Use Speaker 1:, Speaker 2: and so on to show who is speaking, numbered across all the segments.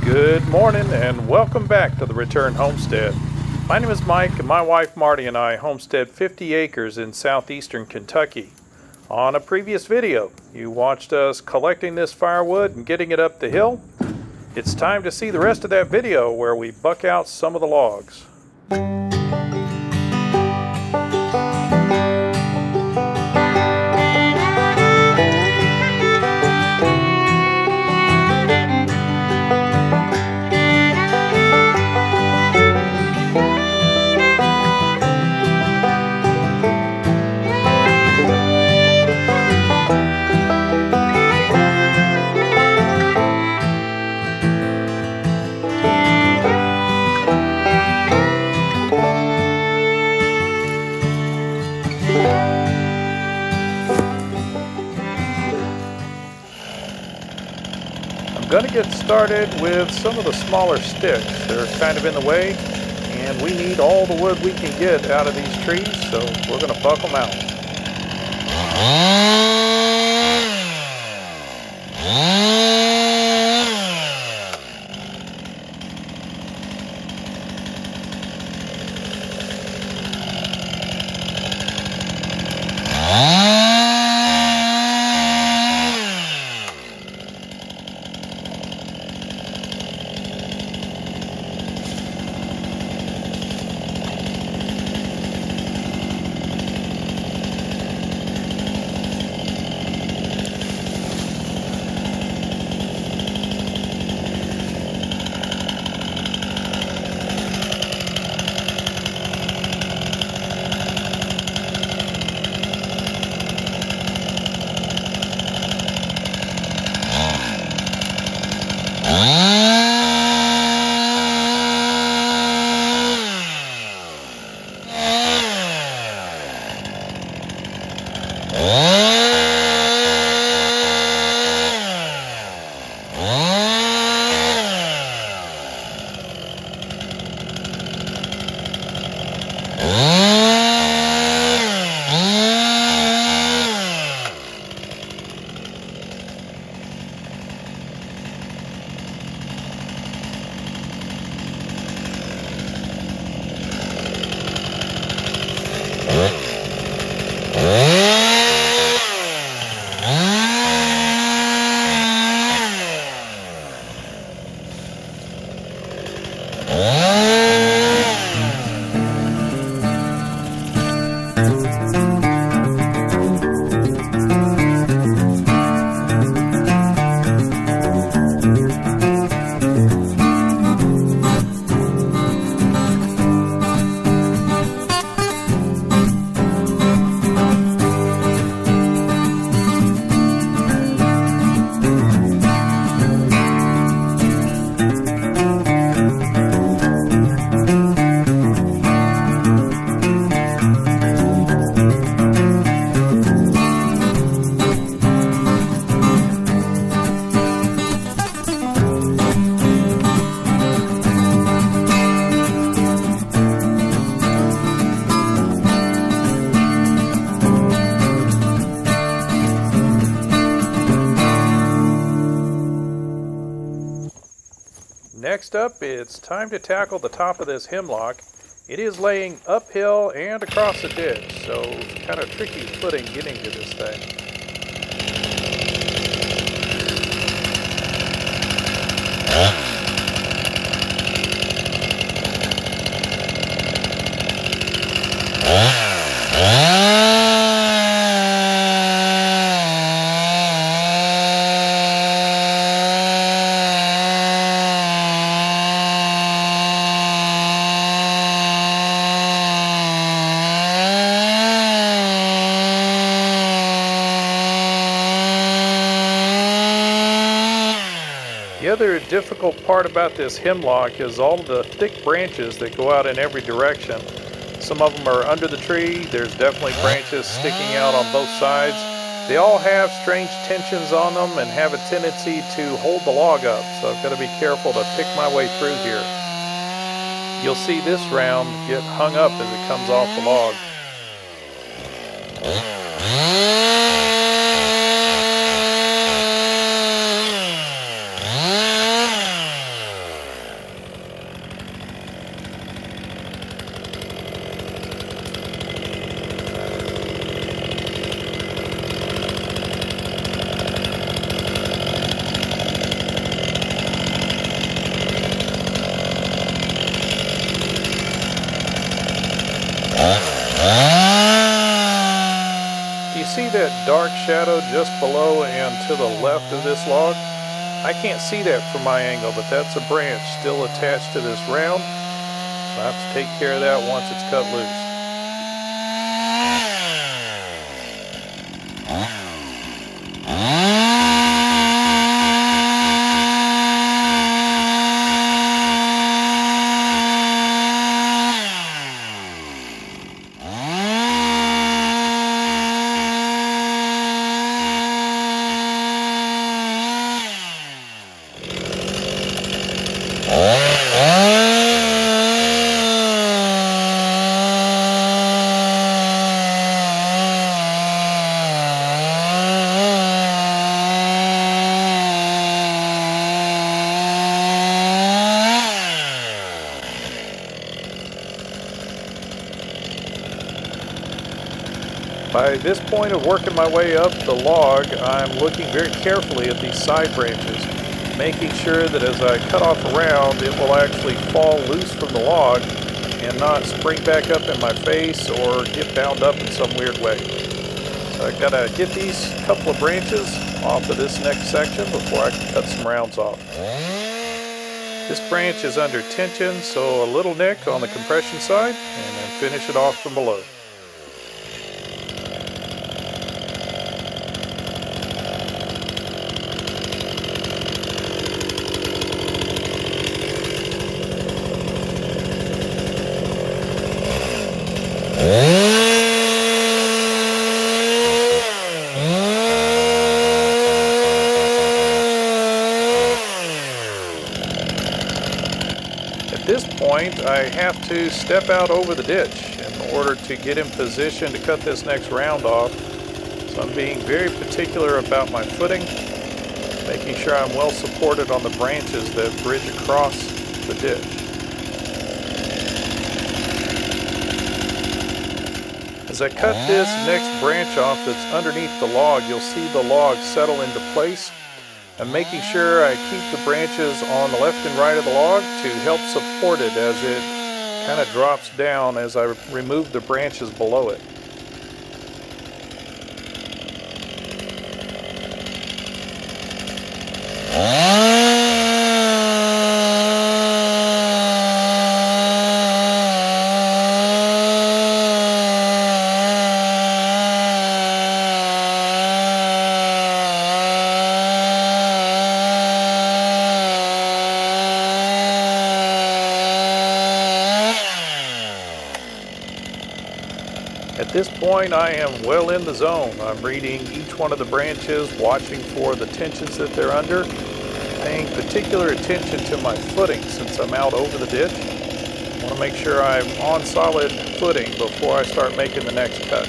Speaker 1: Good morning and welcome back to the Return Homestead. My name is Mike and my wife Marty and I homestead 50 acres in southeastern Kentucky. On a previous video, you watched us collecting this firewood and getting it up the hill. It's time to see the rest of that video where we buck out some of the logs. I'm going to get started with some of the smaller sticks. They're kind of in the way and we need all the wood we can get out of these trees, so we're going to buck them out. Next up, it's time to tackle the top of this hemlock. It is laying uphill and across the ditch, so it's kind of tricky footing getting to this thing. The other difficult part about this hemlock is all the thick branches that go out in every direction. Some of them are under the tree. There's definitely branches sticking out on both sides. They all have strange tensions on them and have a tendency to hold the log up, so I've got to be careful to pick my way through here. You'll see this round get hung up as it comes off the log. that dark shadow just below and to the left of this log? I can't see that from my angle, but that's a branch still attached to this round. So I have to take care of that once it's cut loose. By this point of working my way up the log, I'm looking very carefully at these side branches, making sure that as I cut off a round, it will actually fall loose from the log and not spring back up in my face or get bound up in some weird way. So I gotta get these couple of branches off of this next section before I can cut some rounds off. This branch is under tension, so a little nick on the compression side, and then finish it off from below. At this point, I have to step out over the ditch in order to get in position to cut this next round off. So I'm being very particular about my footing, making sure I'm well supported on the branches that bridge across the ditch. As I cut this next branch off that's underneath the log, you'll see the log settle into place. I'm making sure I keep the branches on the left and right of the log to help support it as it kind of drops down as I remove the branches below it. At this point, I am well in the zone. I'm reading each one of the branches, watching for the tensions that they're under, paying particular attention to my footing since I'm out over the ditch. I want to make sure I'm on solid footing before I start making the next cut.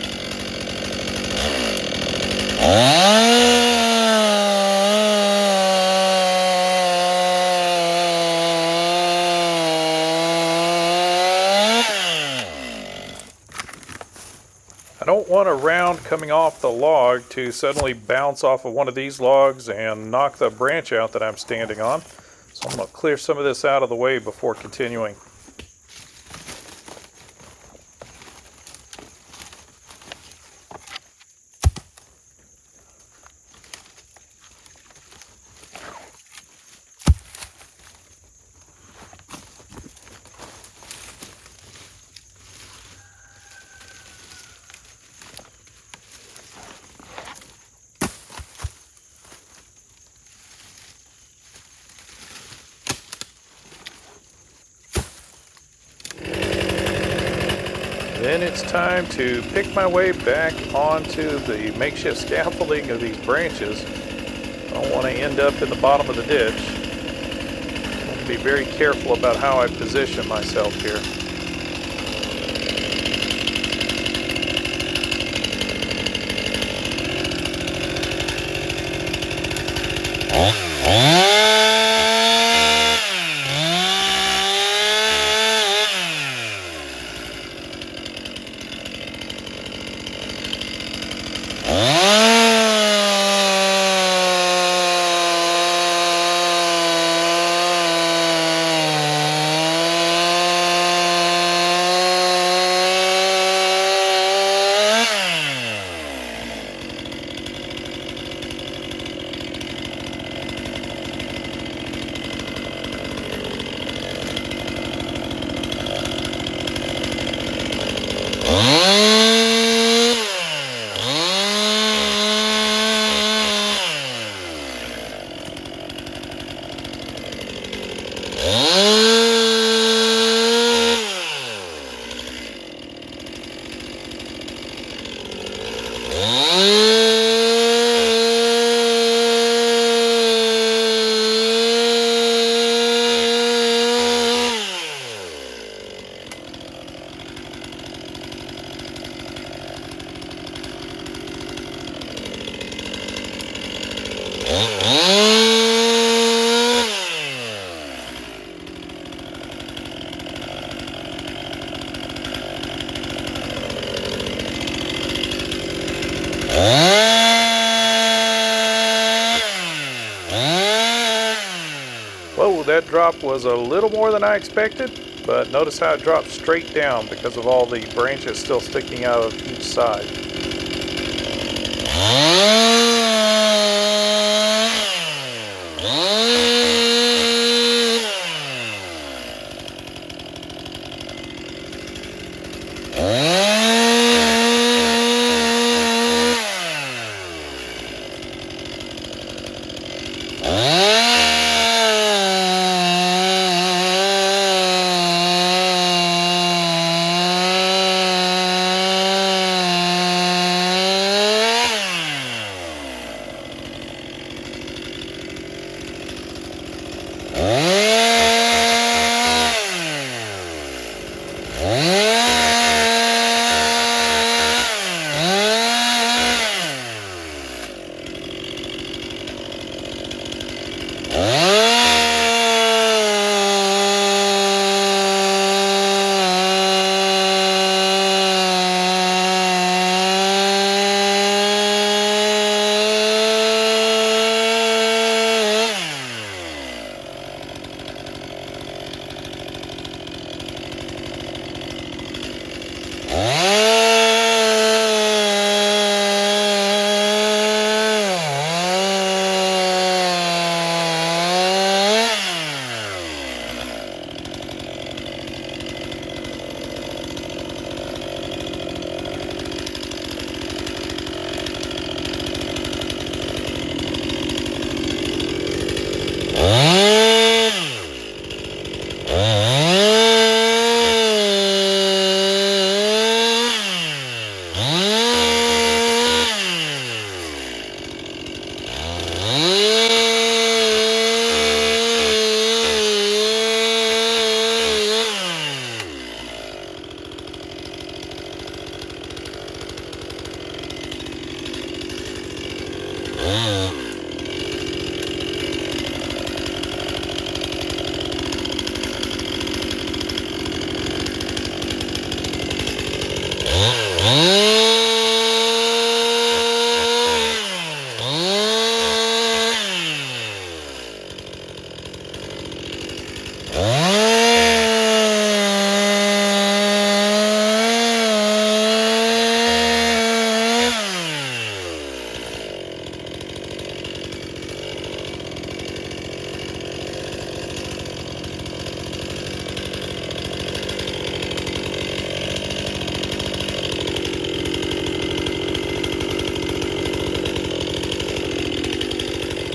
Speaker 1: I don't want a round coming off the log to suddenly bounce off of one of these logs and knock the branch out that I'm standing on. So I'm going to clear some of this out of the way before continuing. Then it's time to pick my way back onto the makeshift scaffolding of these branches. I don't want to end up in the bottom of the ditch. I want to be very careful about how I position myself here. Whoa, that drop was a little more than I expected, but notice how it dropped straight down because of all the branches still sticking out of each side.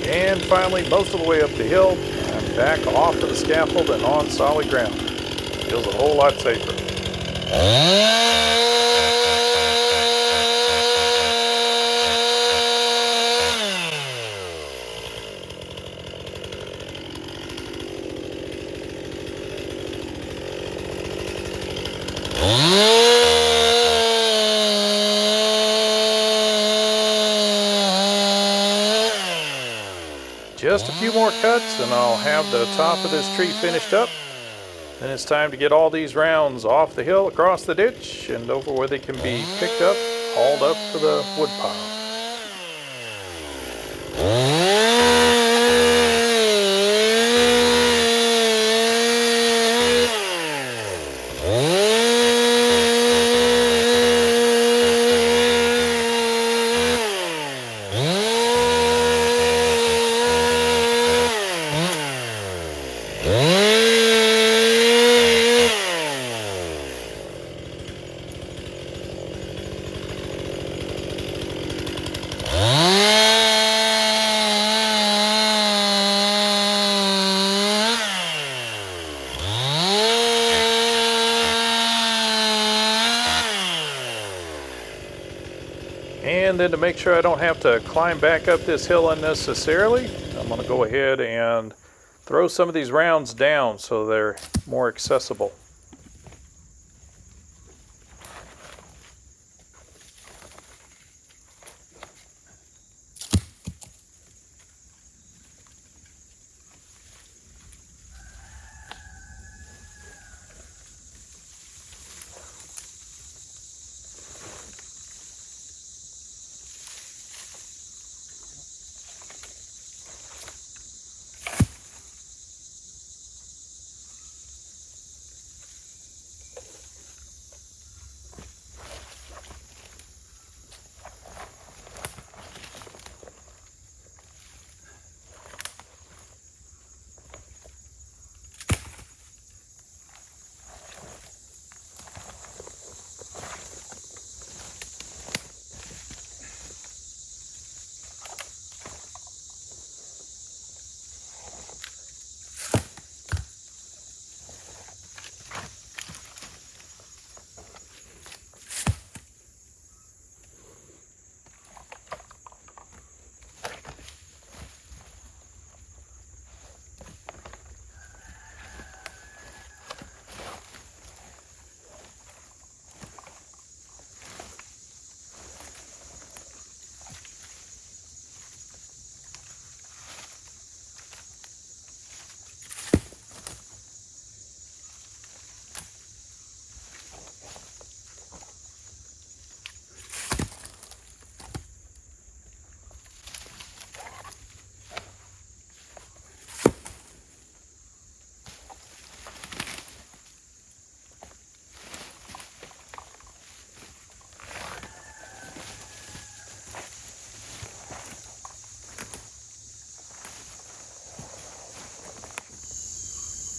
Speaker 1: And finally, most of the way up the hill, I'm back off of the scaffold and on solid ground. Feels a whole lot safer. Just a few more cuts and I'll have the top of this tree finished up. Then it's time to get all these rounds off the hill, across the ditch, and over where they can be picked up, hauled up for the wood pile. And then to make sure I don't have to climb back up this hill unnecessarily, I'm going to go ahead and throw some of these rounds down so they're more accessible.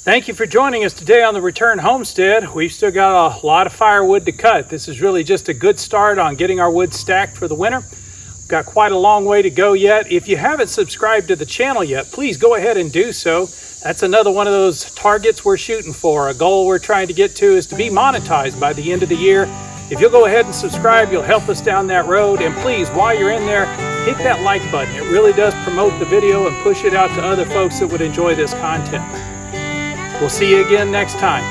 Speaker 2: Thank you for joining us today on the Return Homestead. We've still got a lot of firewood to cut. This is really just a good start on getting our wood stacked for the winter. We've got quite a long way to go yet. If you haven't subscribed to the channel yet, please go ahead and do so. That's another one of those targets we're shooting for. A goal we're trying to get to is to be monetized by the end of the year. If you'll go ahead and subscribe, you'll help us down that road. And please, while you're in there, hit that like button. It really does promote the video and push it out to other folks that would enjoy this content. We'll see you again next time.